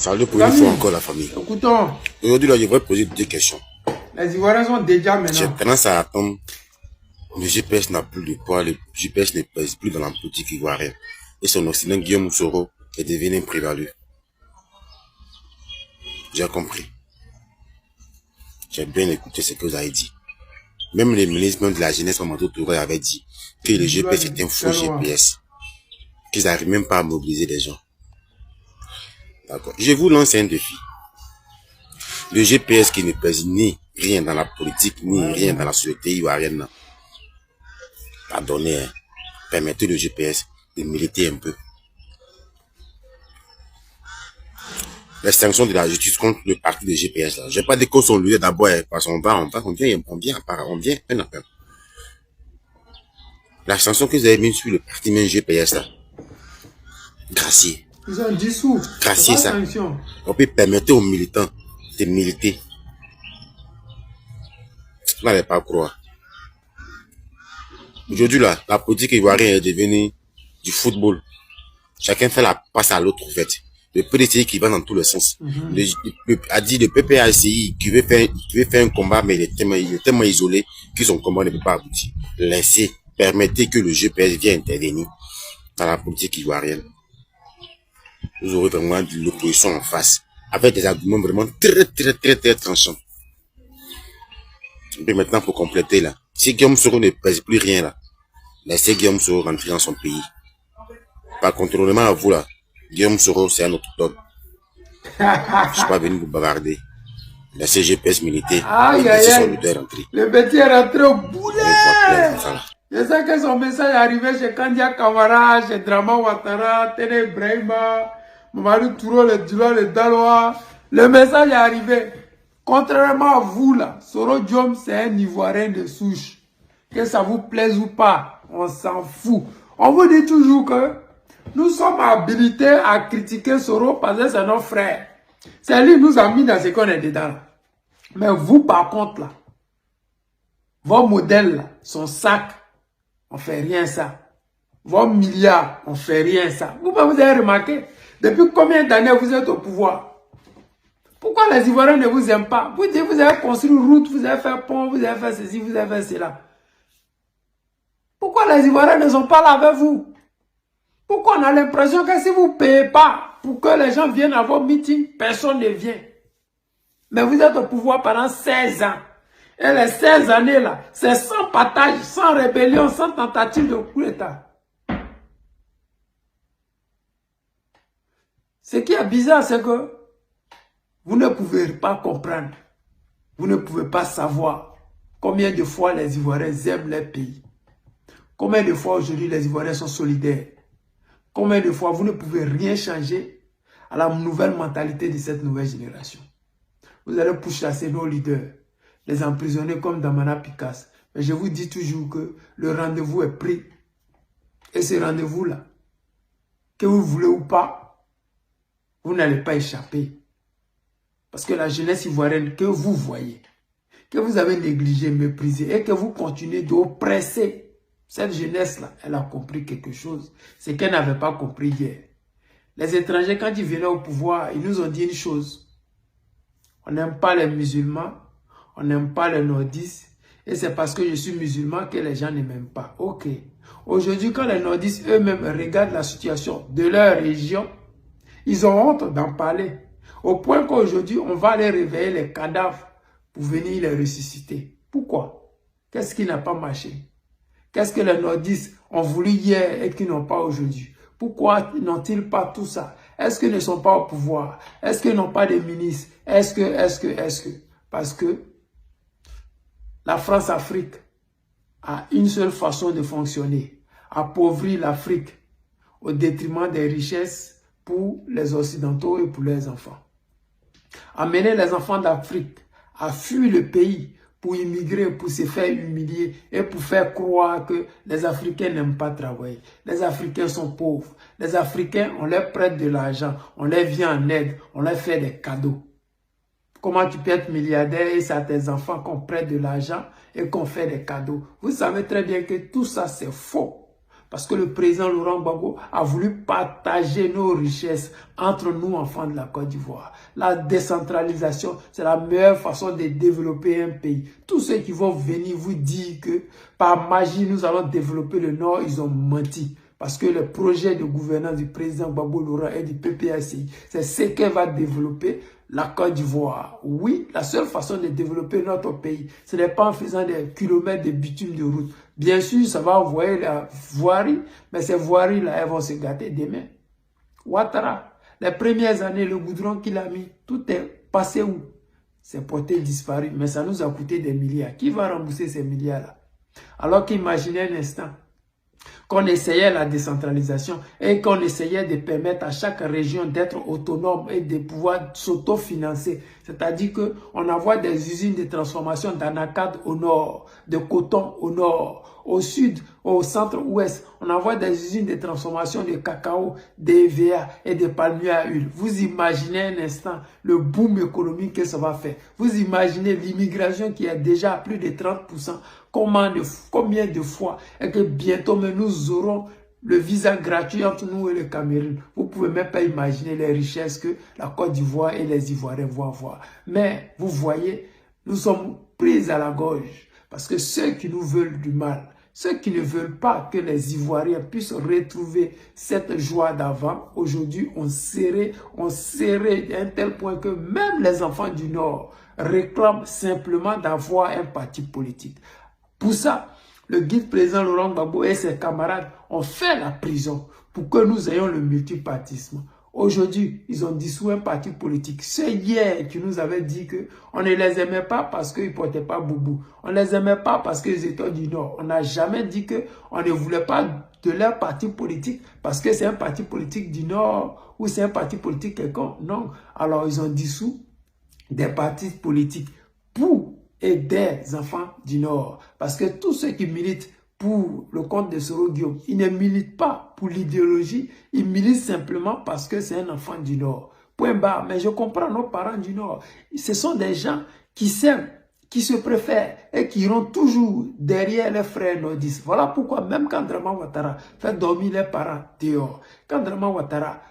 Salut pour une fois encore la famille. Écoutons. Aujourd'hui, là, je vais poser deux questions. Les Ivoiriens sont déjà maintenant. J'ai tendance à attendre. Le GPS n'a plus de poids, le GPS ne pèse plus dans la politique ivoirienne. Et son Occident, Guillaume Soro, est devenu prévalu. J'ai compris. J'ai bien écouté ce que vous avez dit. Même les ministres de la jeunesse, Mamadou Touré, avait dit que le GPS est un faux GPS. Qu'ils n'arrivent même pas à mobiliser des gens. D'accord. Je vous lance un défi. Le GPS qui ne pèse ni rien dans la politique, ni rien dans la société ivoirienne, pardonnez, hein, permettez le GPS de militer un peu. Les sanctions de la justice contre le parti de GPS, là. Je n'ai pas dit qu'on sont liés d'abord, parce qu'on vient un appel. La sanction que vous avez mise sur le parti même GPS, là, gracier. Ils ont dissous. Gracier ça. On peut permettre aux militants de militer. Vous n'allez pas croire. Aujourd'hui, là, la politique ivoirienne est devenue du football. Chacun fait la passe à l'autre, en fait. Le PDC qui va dans tous les sens. A dit le PPACI qui veut faire un combat, mais il est tellement isolé que son combat ne peut pas aboutir. Laissez, permettez que le GPS vienne intervenir dans la politique ivoirienne. Vous aurez vraiment de l'opposition en face, avec des arguments vraiment très tranchants. Et puis maintenant, pour compléter là, si Guillaume Soro ne pèse plus rien là, laissez Guillaume Soro rentrer dans son pays. Par contrôlement à vous là, Guillaume Soro c'est un autochtone. Je ne suis pas venu vous bavarder. Laissez GPS militaire et laissez son leader rentrer. Le petit est rentré au boulet. Je sais que son message est arrivé chez Kandia Kamara, chez Drama Ouattara, Tene Ibrahima, Mamadou Touro, le Dula, le Daloa. Le message est arrivé. Contrairement à vous là, Soro Diom c'est un Ivoirien de souche. Que ça vous plaise ou pas, on s'en fout. On vous dit toujours que nous sommes habilités à critiquer Soro parce que c'est notre frère. C'est lui qui nous a mis dans ce qu'on est dedans. Mais vous par contre là, vos modèles là, son sac, on fait rien ça. Vos milliards, on fait rien ça. Vous avez remarqué, depuis combien d'années vous êtes au pouvoir? Pourquoi les Ivoiriens ne vous aiment pas? Vous dites, vous avez construit une route, vous avez fait pont, vous avez fait ceci, vous avez fait cela. Pourquoi les Ivoiriens ne sont pas là avec vous? Pourquoi on a l'impression que si vous ne payez pas pour que les gens viennent à vos meetings, personne ne vient? Mais vous êtes au pouvoir pendant 16 ans. Et les 16 années là, c'est sans partage, sans rébellion, sans tentative de coup d'État. Ce qui est bizarre, c'est que vous ne pouvez pas comprendre. Vous ne pouvez pas savoir combien de fois les Ivoiriens aiment leur pays. Combien de fois aujourd'hui les Ivoiriens sont solidaires. Combien de fois vous ne pouvez rien changer à la nouvelle mentalité de cette nouvelle génération. Vous allez pourchasser nos leaders, les emprisonner comme Damana Picasse. Mais je vous dis toujours que le rendez-vous est pris. Et ce rendez-vous-là, que vous voulez ou pas, vous n'allez pas échapper. Parce que la jeunesse ivoirienne que vous voyez, que vous avez négligé, méprisé et que vous continuez d'oppresser, cette jeunesse-là, elle a compris quelque chose. C'est qu'elle n'avait pas compris hier. Les étrangers, quand ils venaient au pouvoir, ils nous ont dit une chose. On n'aime pas les musulmans, on n'aime pas les nordistes, et c'est parce que je suis musulman que les gens ne m'aiment pas. Ok. Aujourd'hui, quand les nordistes eux-mêmes regardent la situation de leur région, ils ont honte d'en parler. Au point qu'aujourd'hui, on va aller réveiller les cadavres pour venir les ressusciter. Pourquoi? Qu'est-ce qui n'a pas marché? Qu'est-ce que les nordistes ont voulu hier et qu'ils n'ont pas aujourd'hui? Pourquoi n'ont-ils pas tout ça? Est-ce qu'ils ne sont pas au pouvoir? Est-ce qu'ils n'ont pas de ministres? Est-ce que? Parce que la France-Afrique a une seule façon de fonctionner. Appauvrir l'Afrique au détriment des richesses pour les Occidentaux et pour leurs enfants. Amener les enfants d'Afrique à fuir le pays pour immigrer, pour se faire humilier et pour faire croire que les Africains n'aiment pas travailler. Les Africains sont pauvres. Les Africains, on leur prête de l'argent, on leur vient en aide, on leur fait des cadeaux. Comment tu peux être milliardaire et c'est à tes enfants qu'on prête de l'argent et qu'on fait des cadeaux? Vous savez très bien que tout ça c'est faux. Parce que le président Laurent Gbagbo a voulu partager nos richesses entre nous, enfants de la Côte d'Ivoire. La décentralisation, c'est la meilleure façon de développer un pays. Tous ceux qui vont venir vous dire que par magie, nous allons développer le Nord, ils ont menti. Parce que le projet de gouvernance du président Gbagbo Laurent et du PPACI, c'est ce qu'elle va développer la Côte d'Ivoire. Oui, la seule façon de développer notre pays, ce n'est pas en faisant des kilomètres de bitume de route. Bien sûr, ça va envoyer la voirie, mais ces voiries-là, elles vont se gâter demain. Ouattara, les premières années, le goudron qu'il a mis, tout est passé où? C'est porté disparu, mais ça nous a coûté des milliards. Qui va rembourser ces milliards-là? Alors qu'imaginez un instant qu'on essayait la décentralisation et qu'on essayait de permettre à chaque région d'être autonome et de pouvoir s'autofinancer. C'est-à-dire qu'on envoie des usines de transformation d'anacate au nord, de coton au nord, au sud, au centre-ouest. On envoie des usines de transformation de cacao, d'EVA et de palmiers à huile. Vous imaginez un instant le boom économique que ça va faire. Vous imaginez l'immigration qui est déjà à plus de 30%. Combien de fois et que bientôt nous aurons le visa gratuit entre nous et le Cameroun. Vous ne pouvez même pas imaginer les richesses que la Côte d'Ivoire et les Ivoiriens vont avoir. Mais vous voyez, nous sommes pris à la gorge parce que ceux qui nous veulent du mal, ceux qui ne veulent pas que les Ivoiriens puissent retrouver cette joie d'avant, aujourd'hui on serré à un tel point que même les enfants du Nord réclament simplement d'avoir un parti politique. Pour ça, le guide président Laurent Gbagbo et ses camarades ont fait la prison pour que nous ayons le multipartisme. Aujourd'hui, ils ont dissous un parti politique. C'est hier qui nous avait dit qu'on ne les aimait pas parce qu'ils ne portaient pas boubou. On ne les aimait pas parce qu'ils étaient du Nord. On n'a jamais dit qu'on ne voulait pas de leur parti politique parce que c'est un parti politique du Nord ou c'est un parti politique quelconque. Non. Alors, ils ont dissous des partis politiques pour et des enfants du Nord. Parce que tous ceux qui militent pour le compte de Soro Guillaume, ils ne militent pas pour l'idéologie, ils militent simplement parce que c'est un enfant du Nord. Point barre. Mais je comprends nos parents du Nord. Ce sont des gens qui s'aiment, qui se préfèrent et qui iront toujours derrière les frères nordistes. Voilà pourquoi même quand Draman Ouattara fait dormir les parents dehors, quand Draman Ouattara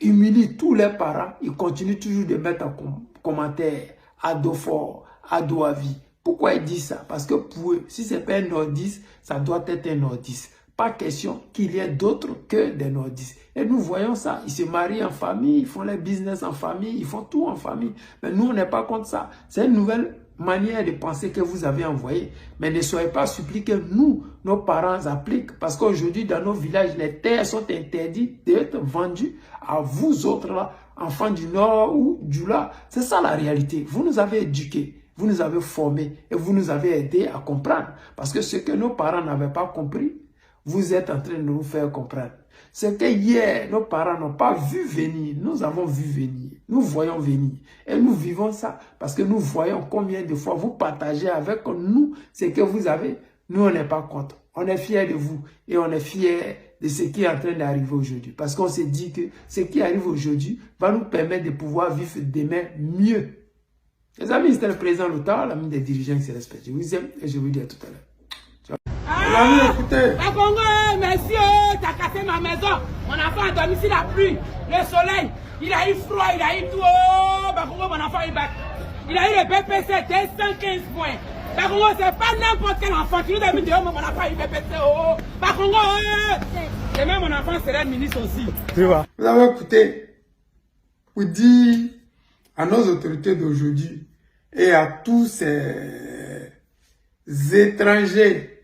humilie tous les parents, il continue toujours de mettre en commentaire à dos fort, à dos à vie. Pourquoi il dit ça? Parce que pour eux, si ce n'est pas un nordiste, ça doit être un nordiste. Pas question qu'il y ait d'autres que des nordistes. Et nous voyons ça. Ils se marient en famille, ils font les business en famille, ils font tout en famille. Mais nous, on n'est pas contre ça. C'est une nouvelle manière de penser que vous avez envoyée. Mais ne soyez pas surpris que nous, nos parents appliquent. Parce qu'aujourd'hui, dans nos villages, les terres sont interdites d'être vendues à vous autres là, enfants du Nord ou du là. C'est ça la réalité. Vous nous avez éduqués. Vous nous avez formés et vous nous avez aidés à comprendre. Parce que ce que nos parents n'avaient pas compris, vous êtes en train de nous faire comprendre. Ce que hier, nos parents n'ont pas vu venir, nous avons vu venir. Nous voyons venir. Et nous vivons ça parce que nous voyons combien de fois vous partagez avec nous ce que vous avez. Nous, on n'est pas contre. On est fiers de vous et on est fiers de ce qui est en train d'arriver aujourd'hui. Parce qu'on s'est dit que ce qui arrive aujourd'hui va nous permettre de pouvoir vivre demain mieux. Les amis, c'était le président Lota, l'ami des dirigeants qui se respectent. Je vous aime et je vous dis à tout à l'heure. L'ami, écoutez. Congo, monsieur, t'as cassé ma maison. Mon enfant a dormi sous la pluie, le soleil. Il a eu froid, il a eu tout. Oh, Bakongo, mon enfant, il a eu le BPC 215 points. Bakongo, c'est pas n'importe quel enfant. Tu nous as mis dehors, mon enfant a eu BPC. Oh, Bakongo, et même mon enfant serait ministre aussi. Tu vois. Vous avez écouté pour dire à nos autorités d'aujourd'hui et à tous ces étrangers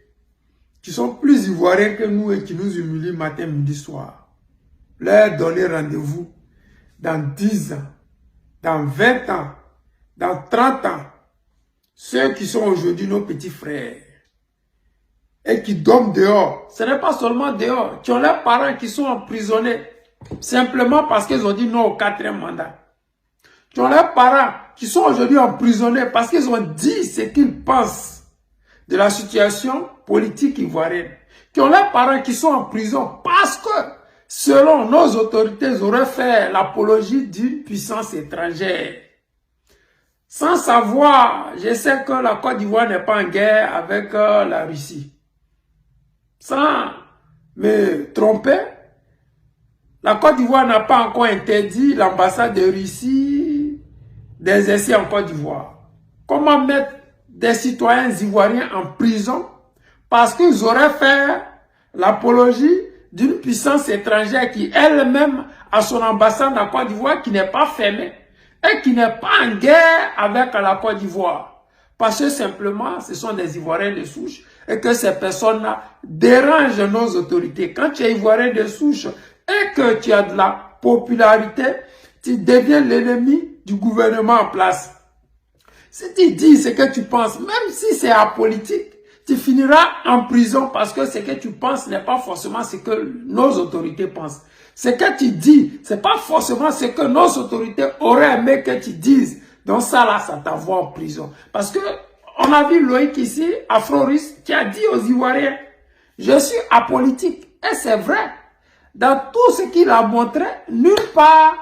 qui sont plus ivoiriens que nous et qui nous humilient matin, midi, soir, leur donner rendez-vous dans 10 ans, dans 20 ans, dans 30 ans. Ceux qui sont aujourd'hui nos petits frères et qui dorment dehors, ce n'est pas seulement dehors, qui ont leurs parents qui sont emprisonnés simplement parce qu'ils ont dit non au 4e mandat. Qui ont leurs parents qui sont aujourd'hui emprisonnés parce qu'ils ont dit ce qu'ils pensent de la situation politique ivoirienne. Qui ont leurs parents qui sont en prison parce que, selon nos autorités, ils auraient fait l'apologie d'une puissance étrangère. Sans savoir, je sais que la Côte d'Ivoire n'est pas en guerre avec la Russie. Sans me tromper. La Côte d'Ivoire n'a pas encore interdit l'ambassade de Russie d'exercer en Côte d'Ivoire. Comment mettre des citoyens ivoiriens en prison parce qu'ils auraient fait l'apologie d'une puissance étrangère qui elle-même a son ambassade en Côte d'Ivoire qui n'est pas fermée et qui n'est pas en guerre avec la Côte d'Ivoire. Parce que simplement, ce sont des Ivoiriens de souche et que ces personnes-là dérangent nos autorités. Quand tu es Ivoirien de souche et que tu as de la popularité, tu deviens l'ennemi du gouvernement en place. Si tu dis ce que tu penses, même si c'est apolitique, tu finiras en prison parce que ce que tu penses n'est pas forcément ce que nos autorités pensent. Ce que tu dis, c'est pas forcément ce que nos autorités auraient aimé que tu dises. Donc ça là, ça t'envoie en prison. Parce que on a vu Loïc ici, Afro-Russe, qui a dit aux Ivoiriens, je suis apolitique. Et c'est vrai. Dans tout ce qu'il a montré, nulle part,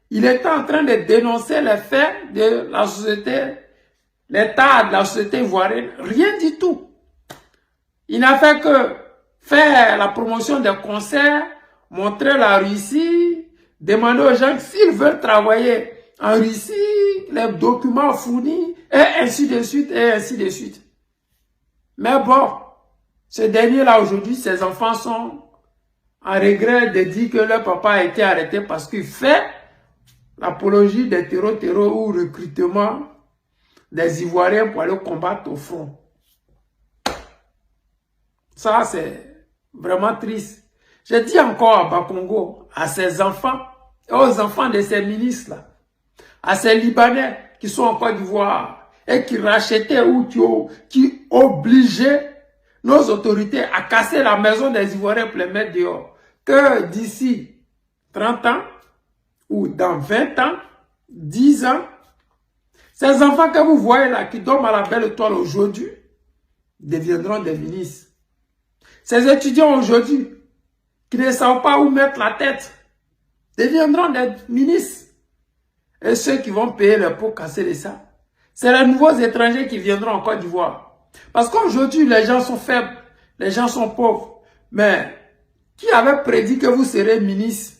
il était en train de dénoncer les faits de la société, l'état de la société ivoirienne. Rien du tout. Il n'a fait que faire la promotion des concerts, montrer la Russie, demander aux gens s'ils veulent travailler en Russie, les documents fournis, et ainsi de suite, et ainsi de suite. Mais bon, ce dernier-là aujourd'hui, ses enfants sont en regret de dire que leur papa a été arrêté parce qu'il fait l'apologie des terreaux ou recrutement des Ivoiriens pour aller combattre au front. Ça, c'est vraiment triste. Je dis encore à Bakongo, à ses enfants, et aux enfants de ses ministres-là, à ces Libanais qui sont en Côte d'Ivoire et qui rachetaient ou qui obligeaient nos autorités à casser la maison des Ivoiriens pour les mettre dehors, que d'ici 30 ans ou dans 20 ans, 10 ans, ces enfants que vous voyez là, qui dorment à la belle étoile aujourd'hui, deviendront des ministres. Ces étudiants aujourd'hui, qui ne savent pas où mettre la tête, deviendront des ministres. Et ceux qui vont payer le pot casser de ça, c'est les nouveaux étrangers qui viendront en Côte d'Ivoire. Parce qu'aujourd'hui, les gens sont faibles, les gens sont pauvres. Mais qui avait prédit que vous serez ministre?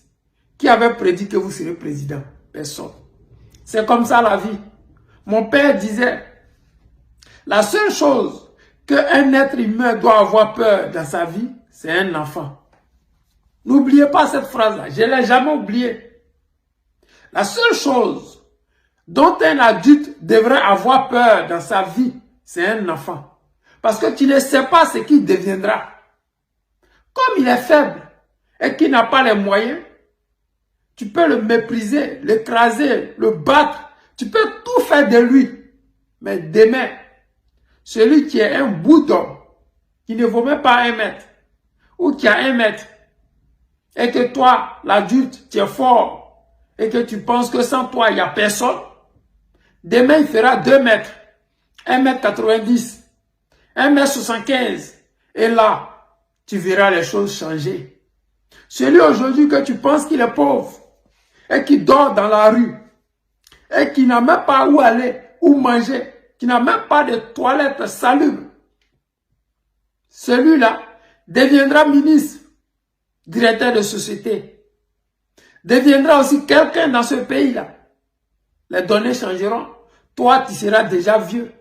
Qui avait prédit que vous serez président? Personne. C'est comme ça la vie. Mon père disait, la seule chose qu'un être humain doit avoir peur dans sa vie, c'est un enfant. N'oubliez pas cette phrase-là, je ne l'ai jamais oubliée. La seule chose dont un adulte devrait avoir peur dans sa vie, c'est un enfant. Parce que tu ne sais pas ce qu'il deviendra. Comme il est faible et qu'il n'a pas les moyens, tu peux le mépriser, l'écraser, le battre. Tu peux tout faire de lui. Mais demain, celui qui est un bout d'homme, qui ne vaut même pas 1 mètre, ou qui a 1 mètre, et que toi, l'adulte, tu es fort, et que tu penses que sans toi, il n'y a personne, demain, il fera 2 mètres, 1m90, 1m75, et là, tu verras les choses changer. Celui aujourd'hui que tu penses qu'il est pauvre, et qui dort dans la rue, et qui n'a même pas où aller, où manger, qui n'a même pas de toilette salubre, celui-là deviendra ministre, directeur de société, deviendra aussi quelqu'un dans ce pays-là. Les données changeront. Toi, tu seras déjà vieux.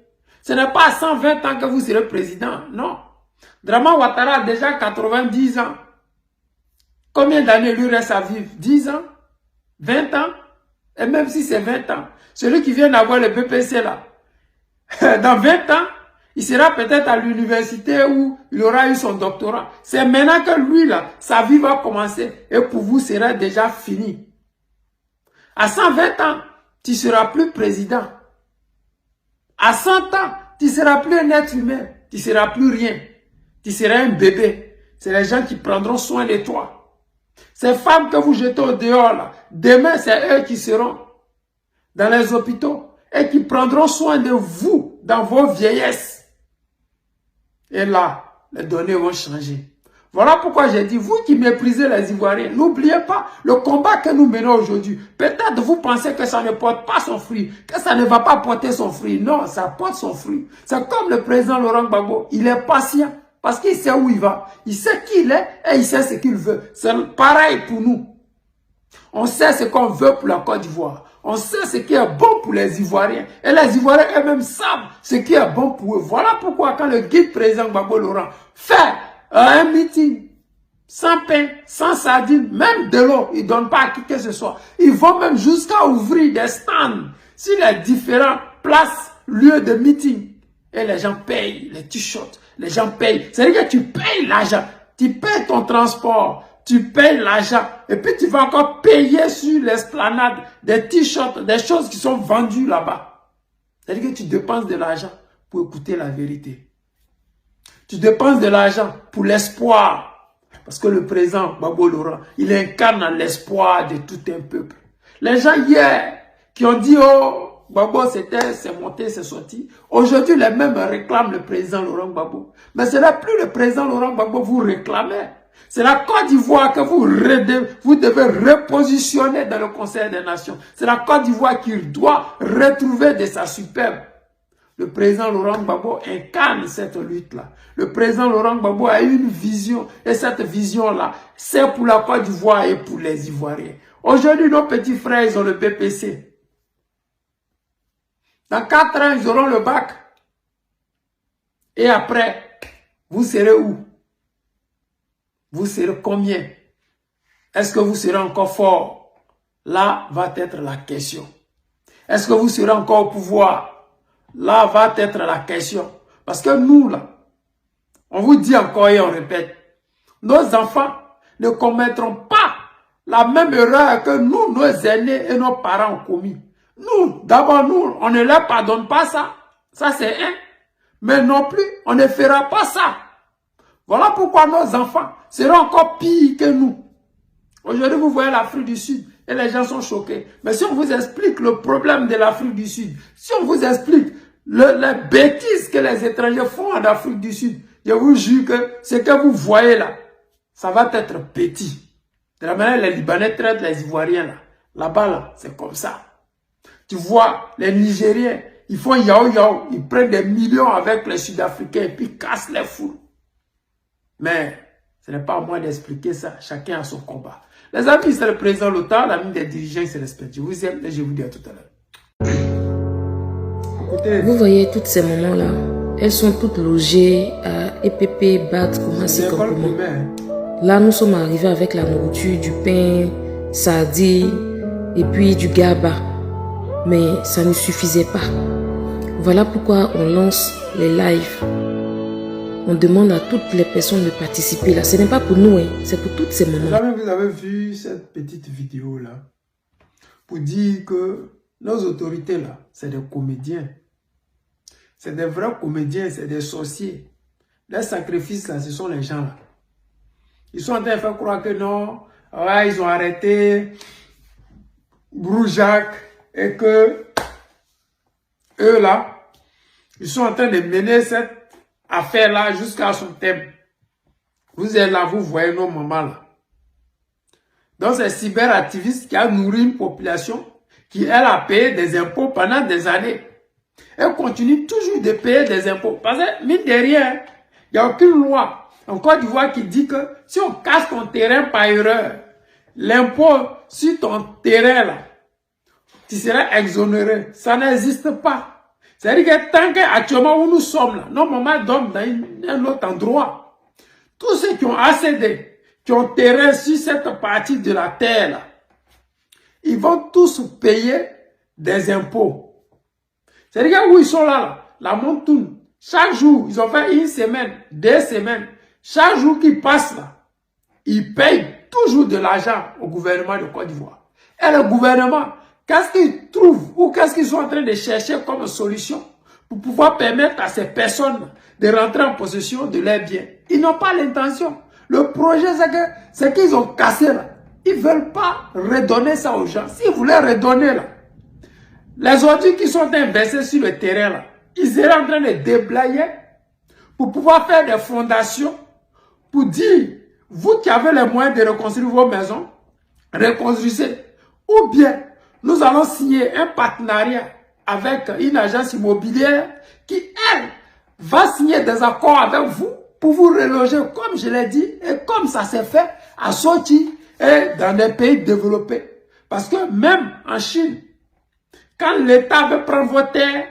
Ce n'est pas à 120 ans que vous serez président, non. Draman Ouattara a déjà 90 ans. Combien d'années lui reste à vivre? 10 ans? 20 ans? Et même si c'est 20 ans, celui qui vient d'avoir le BPC là, dans 20 ans, il sera peut-être à l'université où il aura eu son doctorat. C'est maintenant que lui là, sa vie va commencer et pour vous sera déjà fini. À 120 ans, tu ne seras plus président. À 100 ans, tu ne seras plus un être humain. Tu ne seras plus rien. Tu seras un bébé. C'est les gens qui prendront soin de toi. Ces femmes que vous jetez au dehors là, demain c'est eux qui seront dans les hôpitaux et qui prendront soin de vous dans vos vieillesses. Et là, les données vont changer. Voilà pourquoi j'ai dit, vous qui méprisez les Ivoiriens, n'oubliez pas le combat que nous menons aujourd'hui. Peut-être vous pensez que ça ne porte pas son fruit, que ça ne va pas porter son fruit. Non, ça porte son fruit. C'est comme le président Laurent Gbagbo, il est patient. Parce qu'il sait où il va. Il sait qui il est et il sait ce qu'il veut. C'est pareil pour nous. On sait ce qu'on veut pour la Côte d'Ivoire. On sait ce qui est bon pour les Ivoiriens. Et les Ivoiriens eux-mêmes savent ce qui est bon pour eux. Voilà pourquoi quand le guide président Gbagbo Laurent fait un meeting, sans pain, sans sardines, même de l'eau, ils ne donnent pas à qui que ce soit. Ils vont même jusqu'à ouvrir des stands sur les différentes places, lieux de meeting. Et les gens payent les t-shirts. Les gens payent. C'est-à-dire que tu payes l'argent. Tu payes ton transport. Tu payes l'argent. Et puis tu vas encore payer sur l'esplanade des t-shirts, des choses qui sont vendues là-bas. C'est-à-dire que tu dépenses de l'argent pour écouter la vérité. Tu dépenses de l'argent pour l'espoir. Parce que le président Gbagbo Laurent, il incarne l'espoir de tout un peuple. Les gens hier qui ont dit, oh, Gbagbo c'est monté, c'est sorti. Aujourd'hui, les mêmes réclament le président Laurent Gbagbo. Mais ce n'est plus le président Laurent Gbagbo vous réclamez. C'est la Côte d'Ivoire que vous devez repositionner dans le Conseil des Nations. C'est la Côte d'Ivoire qui doit retrouver de sa superbe. Le président Laurent Gbagbo incarne cette lutte-là. Le président Laurent Gbagbo a une vision. Et cette vision-là, c'est pour la Côte d'Ivoire et pour les Ivoiriens. Aujourd'hui, nos petits frères, ils ont le BPC. Dans 4 ans, ils auront le bac. Et après, vous serez où? Vous serez combien? Est-ce que vous serez encore fort? Là va être la question. Est-ce que vous serez encore au pouvoir? Là va être la question. Parce que nous, là, on vous dit encore et on répète, nos enfants ne commettront pas la même erreur que nous, nos aînés et nos parents ont commis. Nous, d'abord, nous, on ne leur pardonne pas ça. Ça, c'est un. Mais non plus, on ne fera pas ça. Voilà pourquoi nos enfants seront encore pires que nous. Aujourd'hui, vous voyez l'Afrique du Sud et les gens sont choqués. Mais si on vous explique le problème de l'Afrique du Sud, si on vous explique les bêtises que les étrangers font en Afrique du Sud, je vous jure que ce que vous voyez là, ça va être petit. De la manière les Libanais traitent les Ivoiriens là. Là-bas là, c'est comme ça. Tu vois, les Nigériens, ils font yao, ils prennent des millions avec les Sud-Africains et puis cassent les foules. Mais ce n'est pas à moi d'expliquer ça. Chacun a son combat. Les amis, c'est le président Lota, l'ami des dirigeants, il se respecte. Je vous aime et je vous dis à tout à l'heure. Écoutez. Vous voyez tous ces moments-là, elles sont toutes logées à EPP, BAT, Koumassi, Kankouman. Là, nous sommes arrivés avec la nourriture, du pain, sardines et puis du gaba. Mais ça ne suffisait pas. Voilà pourquoi on lance les lives. On demande à toutes les personnes de participer là. Ce n'est pas pour nous, hein. C'est pour toutes ces moments. Jamais vous avez vu cette petite vidéo là pour dire que nos autorités là, c'est des comédiens. C'est des vrais comédiens, c'est des sorciers. Les sacrifices là, ce sont les gens là. Ils sont en train de faire croire que non, ouais, ils ont arrêté Broujac et que eux là, ils sont en train de mener cette affaire-là jusqu'à son thème. Vous êtes là, vous voyez nos mamans là. Donc c'est cyberactiviste qui a nourri une population qui, elle, a payé des impôts pendant des années. Elle continue toujours de payer des impôts. Parce que, mine de rien, il n'y a aucune loi en Côte d'Ivoire qui dit que si on casse ton terrain par erreur, l'impôt sur ton terrain là, tu seras exonéré. Ça n'existe pas. C'est-à-dire que tant qu'actuellement où nous sommes là, nos mamans dorment dans un autre endroit. Tous ceux qui ont accédé, qui ont terrain sur cette partie de la terre là, ils vont tous payer des impôts. C'est-à-dire que où ils sont là, la montagne, chaque jour, ils ont fait une semaine, 2 semaines, chaque jour qu'ils passent là, ils payent toujours de l'argent au gouvernement de Côte d'Ivoire. Et le gouvernement, qu'est-ce qu'ils trouvent ou qu'est-ce qu'ils sont en train de chercher comme solution pour pouvoir permettre à ces personnes de rentrer en possession de leurs biens? Ils n'ont pas l'intention. Le projet, c'est qu'ils ont cassé là. Ils ne veulent pas redonner ça aux gens. S'ils voulaient redonner là, les ordures qui sont investis sur le terrain là, ils seraient en train de déblayer pour pouvoir faire des fondations pour dire, vous qui avez les moyens de reconstruire vos maisons, reconstruisez. Ou bien, nous allons signer un partenariat avec une agence immobilière qui, elle, va signer des accords avec vous pour vous reloger, comme je l'ai dit, et comme ça s'est fait à Sochi et dans des pays développés. Parce que même en Chine, quand l'État veut prendre vos terres,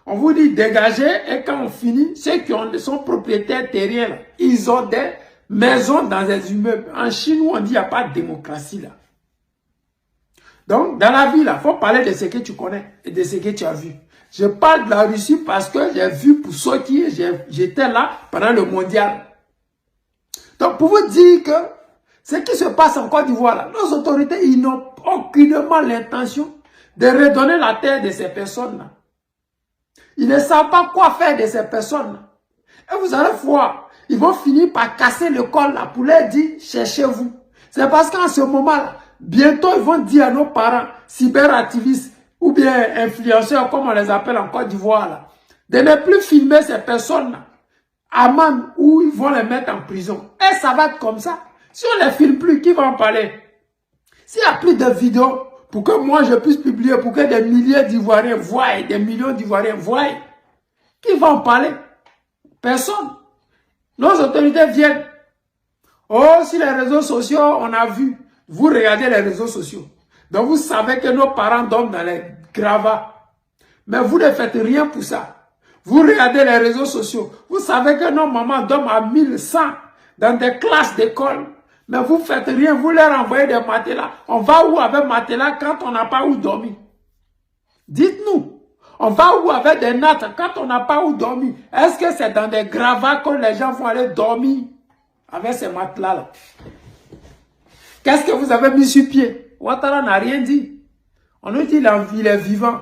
on vous dit dégagez, et quand on finit, ceux qui sont propriétaires terriens, là, ils ont des maisons dans des immeubles. En Chine, où on dit qu'il n'y a pas de démocratie là. Donc, dans la vie, il faut parler de ce que tu connais et de ce que tu as vu. Je parle de la Russie parce que j'ai vu pour Sochi, j'étais là pendant le mondial. Donc, pour vous dire que ce qui se passe en Côte d'Ivoire, nos autorités, ils n'ont aucunement l'intention de redonner la terre de ces personnes-là. Ils ne savent pas quoi faire de ces personnes-là. Et vous allez voir, ils vont finir par casser le col là pour leur dire, cherchez-vous. C'est parce qu'en ce moment-là, bientôt ils vont dire à nos parents, cyberactivistes ou bien influenceurs, comme on les appelle en Côte d'Ivoire, là, de ne plus filmer ces personnes-là, amende, ou ils vont les mettre en prison. Et ça va être comme ça. Si on ne les filme plus, qui va en parler? S'il n'y a plus de vidéos, pour que moi je puisse publier, pour que des milliers d'Ivoiriens voient, des millions d'Ivoiriens voient, qui va en parler? Personne. Nos autorités viennent. Oh, sur les réseaux sociaux, on a vu. Vous regardez les réseaux sociaux. Donc vous savez que nos parents dorment dans les gravats. Mais vous ne faites rien pour ça. Vous regardez les réseaux sociaux. Vous savez que nos mamans dorment à 1100 dans des classes d'école. Mais vous ne faites rien. Vous leur envoyez des matelas. On va où avec matelas quand on n'a pas où dormir? Dites-nous. On va où avec des nattes quand on n'a pas où dormir? Est-ce que c'est dans des gravats que les gens vont aller dormir avec ces matelas-là? Qu'est-ce que vous avez mis sur pied? Ouattara n'a rien dit. On nous dit qu'il est vivant.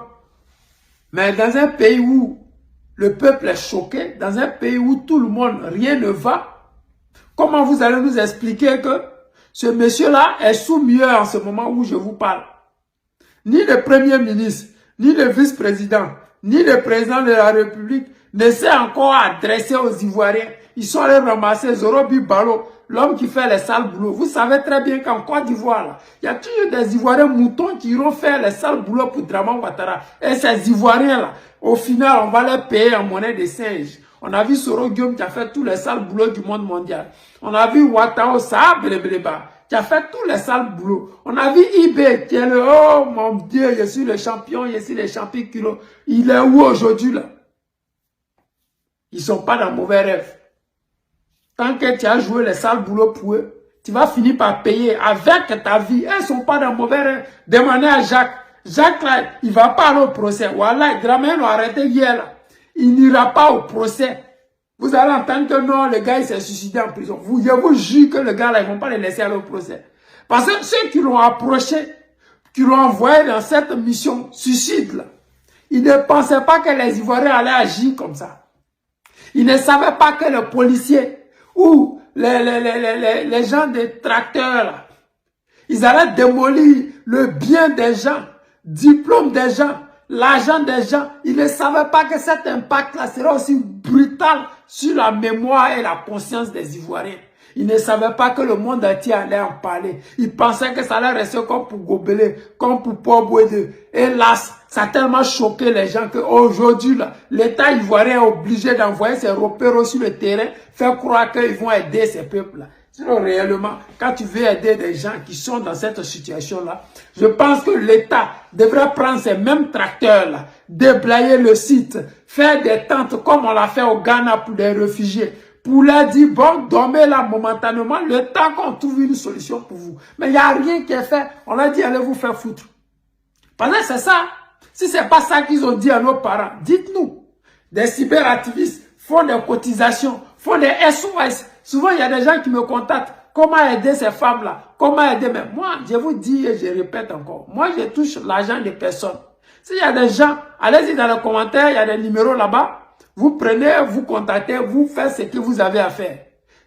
Mais dans un pays où le peuple est choqué, dans un pays où tout le monde, rien ne va, comment vous allez nous expliquer que ce monsieur-là est sous mieux en ce moment où je vous parle? Ni le Premier ministre, ni le vice-président, ni le président de la République ne s'est encore adressé aux Ivoiriens. Ils sont allés ramasser Zorobi Balo, l'homme qui fait les sales boulots. Vous savez très bien qu'en Côte d'Ivoire, il y a toujours des Ivoiriens moutons qui iront faire les sales boulots pour Draman Ouattara. Et ces Ivoiriens-là, au final, on va les payer en monnaie de singe. On a vu Soro Guillaume qui a fait tous les sales boulots du monde mondial. On a vu Ouattao Saab qui a fait tous les sales boulots. On a vu Ibé qui est le, oh mon Dieu, je suis le champion, je suis le champion kilo. Il est où aujourd'hui là? Ils sont pas dans mauvais rêve. Tant que tu as joué les sales boulots pour eux, tu vas finir par payer avec ta vie. Ils ne sont pas dans mauvais rêve. Demandez à Jacques. Jacques là, il ne va pas aller au procès. Voilà, Dramé l'a arrêté hier là. Il n'ira pas au procès. Vous allez entendre que non, le gars il s'est suicidé en prison. Je vous jure que le gars là, ils ne vont pas le laisser aller au procès. Parce que ceux qui l'ont approché, qui l'ont envoyé dans cette mission suicide là, ils ne pensaient pas que les Ivoiriens allaient agir comme ça. Ils ne savaient pas que le policier ou les gens des tracteurs, là, ils allaient démolir le bien des gens, diplôme des gens, l'argent des gens. Ils ne savaient pas que cet impact-là serait aussi brutal sur la mémoire et la conscience des Ivoiriens. Ils ne savaient pas que le monde entier allait en parler. Ils pensaient que ça allait rester comme pour Gobelé, comme pour Paul Bouedé. Hélas, ça a tellement choqué les gens qu'aujourd'hui, l'État ivoirien est obligé d'envoyer ses repères sur le terrain, faire croire qu'ils vont aider ces peuples-là. Sinon, réellement, quand tu veux aider des gens qui sont dans cette situation-là, je pense que l'État devrait prendre ces mêmes tracteurs-là, déblayer le site, faire des tentes comme on l'a fait au Ghana pour les réfugiés, pour leur dire, bon, dormez là momentanément, le temps qu'on trouve une solution pour vous. Mais il n'y a rien qui est fait. On a dit, allez vous faire foutre. Parce que c'est ça. Si ce n'est pas ça qu'ils ont dit à nos parents, dites-nous. Des cyberactivistes font des cotisations, font des SOS. Souvent, il y a des gens qui me contactent. Comment aider ces femmes-là? Comment aider? Mais moi, je vous dis et je répète encore. Moi, je touche l'argent des personnes. S'il y a des gens, allez-y dans les commentaires, il y a des numéros là-bas. Vous prenez, vous contactez, vous faites ce que vous avez à faire.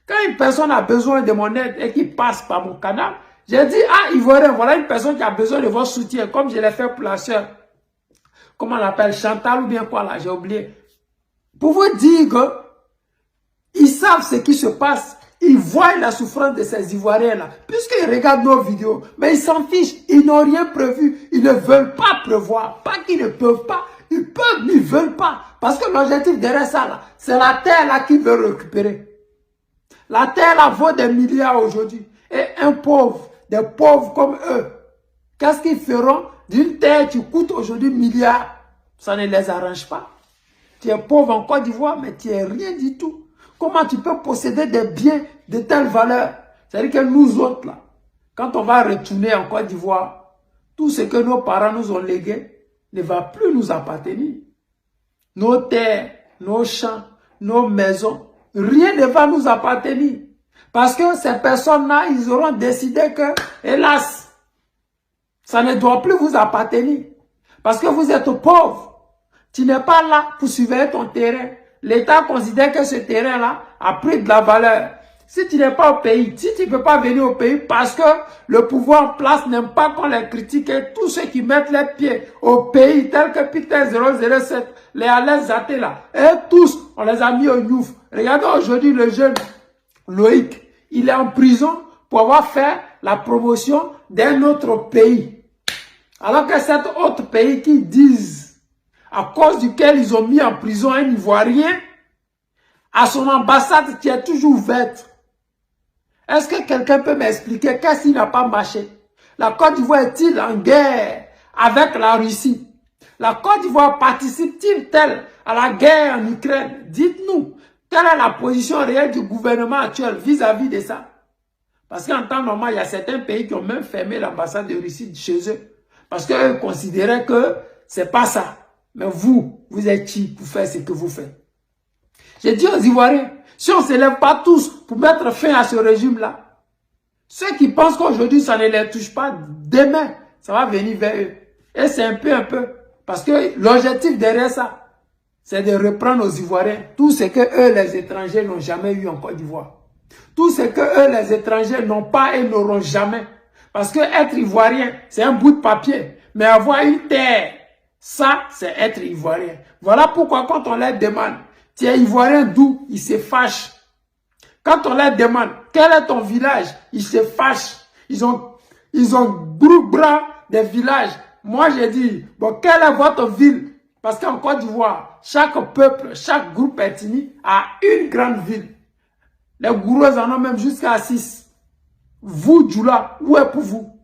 Quand une personne a besoin de mon aide et qui passe par mon canal, j'ai dit, ah, Ivoirien, voilà une personne qui a besoin de votre soutien, comme je l'ai fait pour la soeur. Comment on l'appelle? Chantal ou bien quoi là? J'ai oublié. Pour vous dire que ils savent ce qui se passe. Ils voient la souffrance de ces Ivoiriens-là. Puisqu'ils regardent nos vidéos. Mais ils s'en fichent. Ils n'ont rien prévu. Ils ne veulent pas prévoir. Pas qu'ils ne peuvent pas. Ils peuvent, mais ils ne veulent pas. Parce que l'objectif derrière ça, là, c'est la terre là qu'ils veulent récupérer. La terre là vaut des milliards aujourd'hui. Et un pauvre, des pauvres comme eux, qu'est-ce qu'ils feront d'une terre qui coûte aujourd'hui milliards? Ça ne les arrange pas. Tu es pauvre en Côte d'Ivoire, mais tu n'es rien du tout. Comment tu peux posséder des biens de telle valeur? C'est-à-dire que nous autres, là, quand on va retourner en Côte d'Ivoire, tout ce que nos parents nous ont légué ne va plus nous appartenir. Nos terres, nos champs, nos maisons, rien ne va nous appartenir. Parce que ces personnes-là, ils auront décidé que, hélas, ça ne doit plus vous appartenir. Parce que vous êtes pauvre. Tu n'es pas là pour surveiller ton terrain. L'État considère que ce terrain-là a pris de la valeur. Si tu n'es pas au pays, si tu ne peux pas venir au pays parce que le pouvoir en place n'aime pas qu'on les critique, et tous ceux qui mettent les pieds au pays, tels que Peter 007, les Alain Zaté là, et tous, on les a mis au Youf. Regardez aujourd'hui le jeune Loïc, il est en prison pour avoir fait la promotion d'un autre pays. Alors que cet autre pays qui disent, à cause duquel ils ont mis en prison un Ivoirien, à son ambassade qui est toujours ouverte. Est-ce que quelqu'un peut m'expliquer qu'est-ce qui n'a pas marché? La Côte d'Ivoire est-il en guerre avec la Russie? La Côte d'Ivoire participe-t-il à la guerre en Ukraine? Dites-nous, quelle est la position réelle du gouvernement actuel vis-à-vis de ça? Parce qu'en temps normal, il y a certains pays qui ont même fermé l'ambassade de Russie chez eux. Parce qu'eux considéraient que c'est pas ça. Mais vous êtes qui pour faire ce que vous faites? J'ai dit aux Ivoiriens, si on ne se lève pas tous pour mettre fin à ce régime-là, ceux qui pensent qu'aujourd'hui ça ne les touche pas, demain, ça va venir vers eux. Et c'est un peu. Parce que l'objectif derrière ça, c'est de reprendre aux Ivoiriens tout ce que eux, les étrangers, n'ont jamais eu en Côte d'Ivoire. Tout ce que eux, les étrangers, n'ont pas et n'auront jamais. Parce que être Ivoirien, c'est un bout de papier. Mais avoir une terre, ça, c'est être Ivoirien. Voilà pourquoi quand on leur demande, tu es Ivoirien d'où? Ils se fâchent. Quand on leur demande, quel est ton village? Ils se fâchent. Ils ont bras des villages. Moi, j'ai dit, bon, quelle est votre ville? Parce qu'en Côte d'Ivoire, chaque peuple, chaque groupe ethnique a une grande ville. Les Gourous en ont même jusqu'à 6. Vous, Djoula, où est pour vous?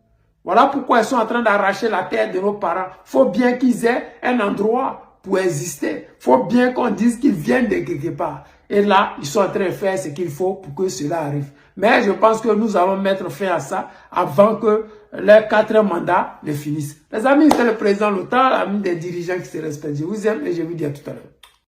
Voilà pourquoi ils sont en train d'arracher la terre de nos parents. Il faut bien qu'ils aient un endroit pour exister. Il faut bien qu'on dise qu'ils viennent de quelque part. Et là, ils sont en train de faire ce qu'il faut pour que cela arrive. Mais je pense que nous allons mettre fin à ça avant que les 4 mandats ne finissent. Les amis, c'est le président Lothar, l'ami des dirigeants qui se respectent. Je vous aime et je vous dis à tout à l'heure.